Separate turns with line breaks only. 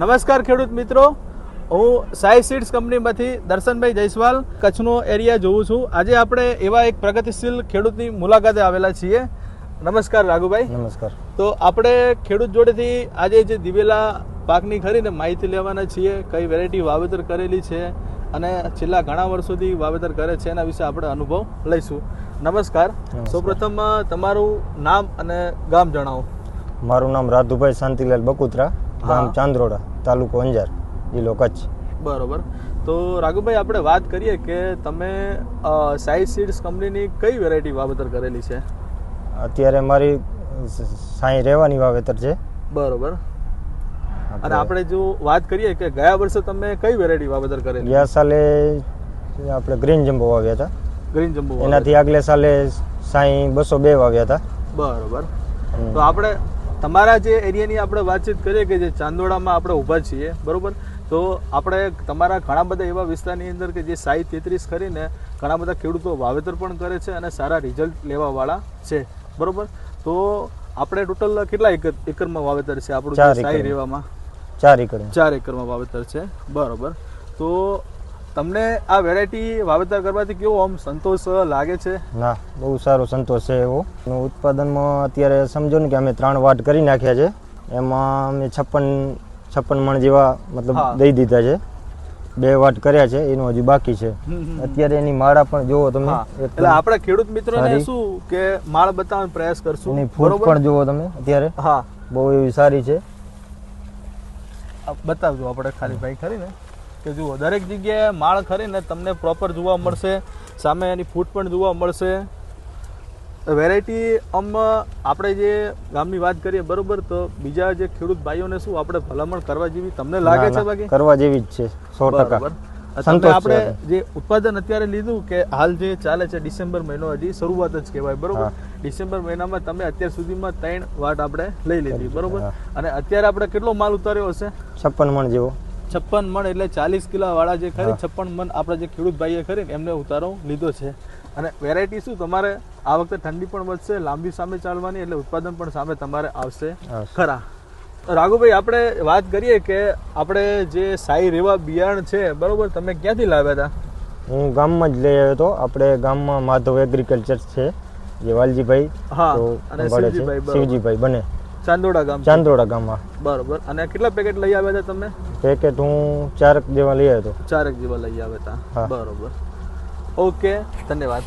નમસ્કાર ખેડૂત મિત્રો, હું સાઈ સીડ્સ કંપનીમાંથી દર્શનભાઈ જયસ્વાલ કચ્છનો એરિયા જોઉં છું. આજે આપણે એવા એક પ્રગતિશીલ ખેડૂતની મુલાકાતે આવેલા છીએ. નમસ્કાર રાઘુભાઈ.
નમસ્કાર.
તો આપણે ખેડૂત જોડેથી આજે જે દિવેલા પાકની ખરીને માહિતી લેવાના છીએ, કઈ વેરાયટી વાવેતર કરેલી છે અને છેલ્લા ઘણા વર્ષોથી વાવેતર કરે છે એના વિશે આપણે અનુભવ લઈશું. નમસ્કાર. સૌપ્રથમ તમારું નામ અને ગામ જણાવો.
મારું નામ રાધુભાઈ શાંતિલાલ બકુત્રા, ગામ ચાંદરોડા, તાલુકો અંજાર, જિલ્લો કચ્છ.
બરોબર. તો રાઘુભાઈ, આપણે વાત કરીએ કે તમે સાઈ સીડ્સ કંપનીની કઈ વેરાયટી વાવેતર કરેલી છે?
અત્યારે મારી સાઈ રહેવાની વાવેતર છે.
બરોબર. અને આપણે જો વાત કરીએ કે ગયા વર્ષે તમે કઈ વેરાયટી વાવેતર કરેલી?
ગયા સાલે આપણે ગ્રીન જમ્બો વાવ્યા હતા.
Green jumbo.
એનાથી આગલે સાલે સાઈ 202 વાવ્યા હતા.
બરોબર. તો આપણે તમારા જે એરિયાની આપણે વાતચીત કરીએ કે જે ચાંદોડામાં આપણે ઊભા છીએ, બરોબર, તો આપણે તમારા ઘણા બધા એવા વિસ્તારની અંદર કે જે સાઈ 33 કરીને ઘણા બધા ખેડૂતો વાવેતર પણ કરે છે અને સારા રિઝલ્ટ લેવાવાળા છે, બરોબર. તો આપણે ટોટલ કેટલા એકરમાં વાવેતર છે આપણું સાઈ રેવામાં? 4 એકરમાં વાવેતર છે. બરોબર. તો તમને આ વેરાયટી વાવેતર કરવાથી કેવો આમ સંતોષ લાગે છે?
ના, બહુ સારો સંતોષ છે એવો. ઉત્પાદનમાં અત્યારે સમજો ને કે અમે 3 વાટ કરી નાખ્યા છે, એમાં અમે 56 મણ જેવા મતલબ દઈ દીધા છે. 2 વાટ કર્યા છે, એનું હજી બાકી છે. અત્યારે એની માળા પણ જોવો તમે.
એટલે આપણે ખેડૂત મિત્રોને શું કે માળ બતાવવાનો પ્રયાસ કરશું.
એની ફૂટ પણ જોવો તમે અત્યારે. હા, બહુ એવી સારી છે.
બતાવજો આપણે ખાલી ભાઈ ખરી ને કે જુઓ, દરેક જગ્યાએ માળ ખરીને તમને પ્રોપર જોવા મળશે, સામે એની ફૂટ પણ જોવા મળશે. વેરાયટી આમ આપણે જે ગામની વાત કરીએ, બરોબર, તો બીજા જે ખેડૂત ભાઈઓને શું આપણે ભલામણ કરવા જેવી તમને લાગે છે? બાકી કરવા જેવી જ છે 100%. આપણે જે ઉત્પાદન અત્યારે લીધું કે હાલ જે ચાલે છે ડિસેમ્બર મહિનો, હજી શરૂઆત જ કહેવાય, બરોબર. ડિસેમ્બર મહિનામાં તમે અત્યાર સુધીમાં 3 વાટ આપણે લઈ લીધી, બરોબર. અને અત્યારે આપણે કેટલો માલ ઉતાર્યો હશે? 56 મણ જેવો. 56 મણ એટલે 40 કિલા વાળા જે ખરી 56 મણ આપણે જે ખેડૂત ભાઈએ ખરી એમને ઉતારો લીધો છે. અને વેરાયટી શું તમારે આ વખતે ઠંડી પણ વધશે, લાંબી સામે ચાલવાની, એટલે ઉત્પાદન પણ સામે તમારે આવશે ખરા. રાઘુભાઈ, આપણે વાત કરીએ કે આપણે જે સાઈ રેવા બિયારણ છે, બરોબર, તમે ક્યાંથી લાવ્યા હતા?
હું ગામમાં જ લઈ આવ્યો હતો. આપણે ગામમાં માધવ એગ્રીકલ્ચર છે, જે વાલજીભાઈ અને શિવજીભાઈ બને ચાંદોડા ગામમાં. બરોબર. અને કેટલા પેકેટ લઈ આવ્યા હતા તમે? પેકેટ હું 4 જેવા લઈ આવ્યો હતો. 4 જેવા લઈ આવ્યા હતા. બરોબર. ઓકે, ધન્યવાદ.